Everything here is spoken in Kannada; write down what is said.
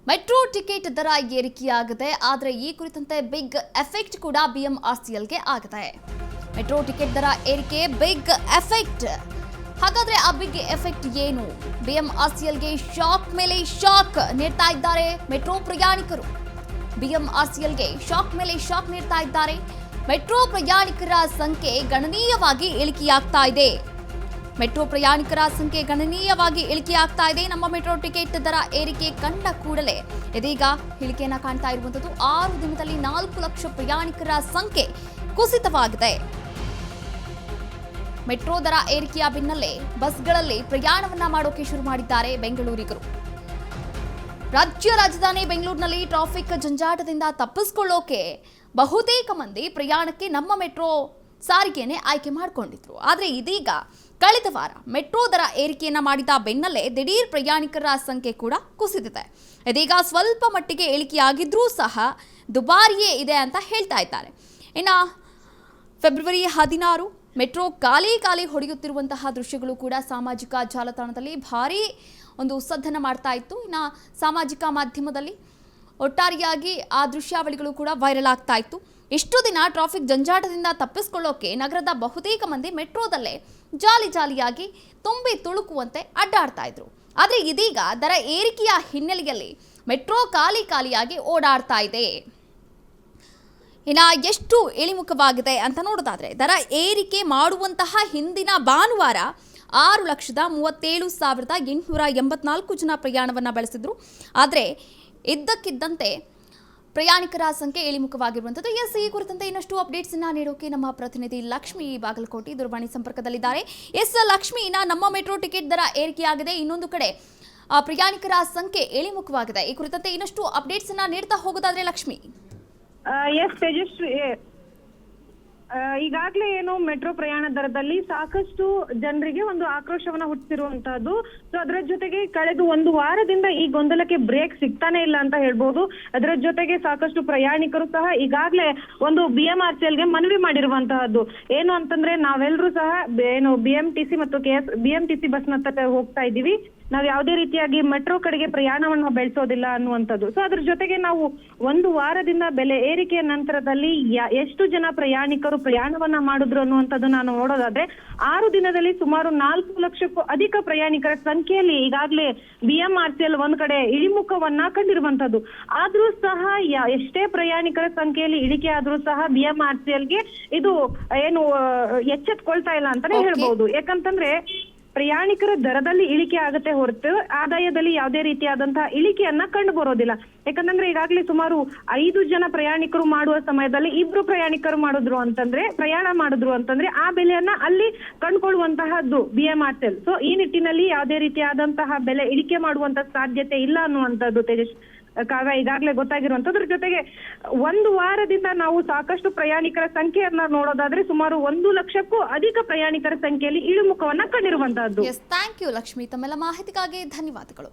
ಮೆಟ್ರೋ ಟಿಕೆಟ್ ದರ ಏರಿಕೆಯಾಗಿದೆ. ಆದರೆ ಈ ಕುರಿತಂತೆ ಬಿಗ್ ಎಫೆಕ್ಟ್ ಕೂಡ ಬಿಎಂಆರ್ಸಿಎಲ್ಗೆ ಆಗಿದೆ. ಮೆಟ್ರೋ ಟಿಕೆಟ್ ದರ ಏರಿಕೆ ಬಿಗ್ ಎಫೆಕ್ಟ್. ಹಾಗಾದ್ರೆ ಆ ಬಿಗ್ ಎಫೆಕ್ಟ್ ಏನು? ಬಿಎಂಆರ್ಸಿಎಲ್ಗೆ ಶಾಕ್ ಮೇಲೆ ಶಾಕ್ ನೀಡ್ತಾ ಇದ್ದಾರೆ ಮೆಟ್ರೋ ಪ್ರಯಾಣಿಕರು. ಬಿಎಂಆರ್ಸಿಎಲ್ಗೆ ಶಾಕ್ ಮೇಲೆ ಶಾಕ್ ನೀಡ್ತಾ ಇದ್ದಾರೆ. ಮೆಟ್ರೋ ಪ್ರಯಾಣಿಕರ ಸಂಖ್ಯೆ ಗಣನೀಯವಾಗಿ ಇಳಿಕೆಯಾಗ್ತಾ ಇದೆ. ನಮ್ಮ ಮೆಟ್ರೋ ಟಿಕೆಟ್ ದರ ಏರಿಕೆ ಕಂಡ ಕೂಡಲೇ ಇದೀಗ ಇಳಿಕೆಯನ್ನ ಕಾಣ್ತಾ ಇರುವಂತದ್ದು. 6 ದಿನದಲ್ಲಿ 4 ಲಕ್ಷ ಪ್ರಯಾಣಿಕರ ಸಂಖ್ಯೆ ಕುಸಿತವಾಗಿದೆ. ಮೆಟ್ರೋ ದರ ಏರಿಕೆಯ ಬೆನ್ನಲ್ಲೇ ಬಸ್ಗಳಲ್ಲಿ ಪ್ರಯಾಣವನ್ನ ಮಾಡೋಕೆ ಶುರು ಮಾಡಿದ್ದಾರೆ ಬೆಂಗಳೂರಿಗರು. ರಾಜ್ಯ ರಾಜಧಾನಿ ಬೆಂಗಳೂರಿನಲ್ಲಿ ಟ್ರಾಫಿಕ್ ಜಂಜಾಟದಿಂದ ತಪ್ಪಿಸಿಕೊಳ್ಳೋಕೆ ಬಹುತೇಕ ಮಂದಿ ಪ್ರಯಾಣಕ್ಕೆ ನಮ್ಮ ಮೆಟ್ರೋ ಸಾರಿಗೆಯನ್ನೇ ಆಯ್ಕೆ ಮಾಡಿಕೊಂಡಿದ್ರು. ಆದರೆ ಇದೀಗ ಕಳೆದ ವಾರ ಮೆಟ್ರೋ ದರ ಏರಿಕೆಯನ್ನ ಮಾಡಿದ ಬೆನ್ನಲ್ಲೇ ದಿಢೀರ್ ಪ್ರಯಾಣಿಕರ ಸಂಖ್ಯೆ ಕೂಡ ಕುಸಿದಿದೆ. ಇದೀಗ ಸ್ವಲ್ಪ ಮಟ್ಟಿಗೆ ಇಳಿಕೆಯಾಗಿದ್ರೂ ಸಹ ದುಬಾರಿಯೇ ಇದೆ ಅಂತ ಹೇಳ್ತಾ ಇದ್ದಾರೆ. ಇನ್ನು ಫೆಬ್ರವರಿ 16 ಮೆಟ್ರೋ ಖಾಲಿ ಹೊಡೆಯುತ್ತಿರುವಂತಹ ದೃಶ್ಯಗಳು ಕೂಡ ಸಾಮಾಜಿಕ ಜಾಲತಾಣದಲ್ಲಿ ಭಾರೀ ಒಂದು ಸದ್ದನ್ನ ಮಾಡ್ತಾ ಇತ್ತು. ಇನ್ನು ಸಾಮಾಜಿಕ ಮಾಧ್ಯಮದಲ್ಲಿ ಒಟ್ಟಾರೆಯಾಗಿ ಆ ದೃಶ್ಯಾವಳಿಗಳು ಕೂಡ ವೈರಲ್ ಆಗ್ತಾ ಇತ್ತು. ಇಷ್ಟು ದಿನ ಟ್ರಾಫಿಕ್ ಜಂಜಾಟದಿಂದ ತಪ್ಪಿಸಿಕೊಳ್ಳೋಕೆ ನಗರದ ಬಹುತೇಕ ಮಂದಿ ಮೆಟ್ರೋದಲ್ಲೇ ಜಾಲಿಯಾಗಿ ತುಂಬಿ ತುಳುಕುವಂತೆ ಅಡ್ಡಾಡ್ತಾ ಇದ್ರು. ಆದರೆ ಇದೀಗ ದರ ಏರಿಕೆಯ ಹಿನ್ನೆಲೆಯಲ್ಲಿ ಮೆಟ್ರೋ ಖಾಲಿಯಾಗಿ ಓಡಾಡ್ತಾ ಇದೆ. ಇನ್ನು ಎಷ್ಟು ಇಳಿಮುಖವಾಗಿದೆ ಅಂತ ನೋಡೋದಾದ್ರೆ, ದರ ಏರಿಕೆ ಮಾಡುವಂತಹ ಹಿಂದಿನ ಭಾನುವಾರ 6,37,884 ಜನ ಪ್ರಯಾಣವನ್ನು ಬೆಳೆಸಿದ್ರು. ಆದರೆ ಇದ್ದಕ್ಕಿದ್ದಂತೆ ಪ್ರಯಾಣಿಕರ ಸಂಖ್ಯೆ ಇಳಿಮುಖವಾಗಿರುವಂಥದ್ದು. ಈ ಕುರಿತಂತೆ ಇನ್ನಷ್ಟು ಅಪ್ಡೇಟ್ಸ್ ನೀಡೋಕೆ ನಮ್ಮ ಪ್ರತಿನಿಧಿ ಲಕ್ಷ್ಮಿ ಬಾಗಲಕೋಟೆ ದೂರವಾಣಿ ಸಂಪರ್ಕದಲ್ಲಿದ್ದಾರೆ. ಲಕ್ಷ್ಮಿ, ನಮ್ಮ ಮೆಟ್ರೋ ಟಿಕೆಟ್ ದರ ಏರಿಕೆಯಾಗಿದೆ, ಇನ್ನೊಂದು ಕಡೆ ಪ್ರಯಾಣಿಕರ ಸಂಖ್ಯೆ ಇಳಿಮುಖವಾಗಿದೆ. ಈ ಕುರಿತಂತೆ ಇನ್ನಷ್ಟು ಅಪ್ಡೇಟ್ಸ್ ನೀಡ್ತಾ ಹೋಗೋದಾದ್ರೆ ಲಕ್ಷ್ಮಿ. ತೇಜಸ್ವಿ, ಈಗಾಗಲೇ ಏನು ಮೆಟ್ರೋ ಪ್ರಯಾಣ ದರದಲ್ಲಿ ಸಾಕಷ್ಟು ಜನರಿಗೆ ಒಂದು ಆಕ್ರೋಶವನ್ನ ಹುಟ್ಟಿಸಿರುವಂತಹದ್ದು. ಸೊ ಅದರ ಜೊತೆಗೆ ಕಳೆದ ಒಂದು ವಾರದಿಂದ ಈ ಗೊಂದಲಕ್ಕೆ ಬ್ರೇಕ್ ಸಿಗ್ತಾನೆ ಇಲ್ಲ ಅಂತ ಹೇಳ್ಬೋದು. ಅದರ ಜೊತೆಗೆ ಸಾಕಷ್ಟು ಪ್ರಯಾಣಿಕರು ಸಹ ಈಗಾಗಲೇ ಒಂದು ಬಿಎಂಆರ್ಸಿಎಲ್ಗೆ ಮನವಿ ಮಾಡಿರುವಂತಹದ್ದು ಏನು ಅಂತಂದ್ರೆ, ನಾವೆಲ್ಲರೂ ಸಹ ಏನು ಬಿಎಂಟಿಸಿ ಮತ್ತು ಬಿಎಂಟಿಸಿ ಬಸ್ನತ್ತ ಹೋಗ್ತಾ ಇದ್ದೀವಿ, ನಾವು ಯಾವುದೇ ರೀತಿಯಾಗಿ ಮೆಟ್ರೋ ಕಡೆಗೆ ಪ್ರಯಾಣವನ್ನು ಬೆಳೆಸೋದಿಲ್ಲ ಅನ್ನುವಂಥದ್ದು. ಸೊ ಅದ್ರ ಜೊತೆಗೆ ನಾವು ಒಂದು ವಾರದಿಂದ ಬೆಲೆ ಏರಿಕೆಯ ನಂತರದಲ್ಲಿ ಎಷ್ಟು ಜನ ಪ್ರಯಾಣಿಕರು ಪ್ರಯಾಣವನ್ನ ಮಾಡಿದ್ರು ಅನ್ನುವಂಥದ್ದು ನಾನು ನೋಡೋದಾದ್ರೆ, 6 ದಿನದಲ್ಲಿ ಸುಮಾರು 4 ಲಕ್ಷಕ್ಕೂ ಅಧಿಕ ಪ್ರಯಾಣಿಕರ ಸಂಖ್ಯೆಯಲ್ಲಿ ಈಗಾಗಲೇ ಬಿಎಂಆರ್ಸಿಎಲ್ ಒಂದ್ ಕಡೆ ಇಳಿಮುಖವನ್ನ ಕಂಡಿರುವಂತದ್ದು. ಆದ್ರೂ ಸಹ ಎಷ್ಟೇ ಪ್ರಯಾಣಿಕರ ಸಂಖ್ಯೆಯಲ್ಲಿ ಇಳಿಕೆ ಆದ್ರೂ ಸಹ ಬಿಎಂಆರ್ಸಿಎಲ್ಗೆ ಇದು ಏನು ಎಚ್ಚೆತ್ಕೊಳ್ತಾ ಇಲ್ಲ ಅಂತಾನೆ ಹೇಳ್ಬಹುದು. ಯಾಕಂತಂದ್ರೆ ಪ್ರಯಾಣಿಕರ ದರದಲ್ಲಿ ಇಳಿಕೆ ಆಗುತ್ತೆ ಹೊರತು ಆದಾಯದಲ್ಲಿ ಯಾವುದೇ ರೀತಿಯಾದಂತಹ ಇಳಿಕೆಯನ್ನ ಕಂಡು ಬರೋದಿಲ್ಲ. ಯಾಕಂತಂದ್ರೆ ಈಗಾಗಲೇ ಸುಮಾರು 5 ಜನ ಪ್ರಯಾಣಿಕರು ಮಾಡುವ ಸಮಯದಲ್ಲಿ 2 ಪ್ರಯಾಣಿಕರು ಪ್ರಯಾಣ ಮಾಡಿದ್ರು ಅಂತಂದ್ರೆ ಆ ಬೆಲೆಯನ್ನ ಅಲ್ಲಿ ಕಂಡುಕೊಳ್ಳುವಂತಹದ್ದು ಬಿಎಂಆರ್ಸಿಎಲ್. ಸೊ ಈ ನಿಟ್ಟಿನಲ್ಲಿ ಯಾವುದೇ ರೀತಿಯಾದಂತಹ ಬೆಲೆ ಇಳಿಕೆ ಮಾಡುವಂತ ಸಾಧ್ಯತೆ ಇಲ್ಲ ಅನ್ನುವಂಥದ್ದು ಕಾವ್ಯ ಈಗಾಗಲೇ ಗೊತ್ತಾಗಿರುವಂತದ್ರ ಜೊತೆಗೆ ಒಂದು ವಾರದಿಂದ ನಾವು ಸಾಕಷ್ಟು ಪ್ರಯಾಣಿಕರ ಸಂಖ್ಯೆಯನ್ನ ನೋಡೋದಾದ್ರೆ ಸುಮಾರು 1 ಲಕ್ಷಕ್ಕೂ ಅಧಿಕ ಪ್ರಯಾಣಿಕರ ಸಂಖ್ಯೆಯಲ್ಲಿ ಇಳಿಮುಖವನ್ನ ಕಂಡಿರುವಂತಹದ್ದು. ಥ್ಯಾಂಕ್ ಯು ಲಕ್ಷ್ಮಿ, ತಮ್ಮೆಲ್ಲ ಮಾಹಿತಿಗಾಗಿ ಧನ್ಯವಾದಗಳು.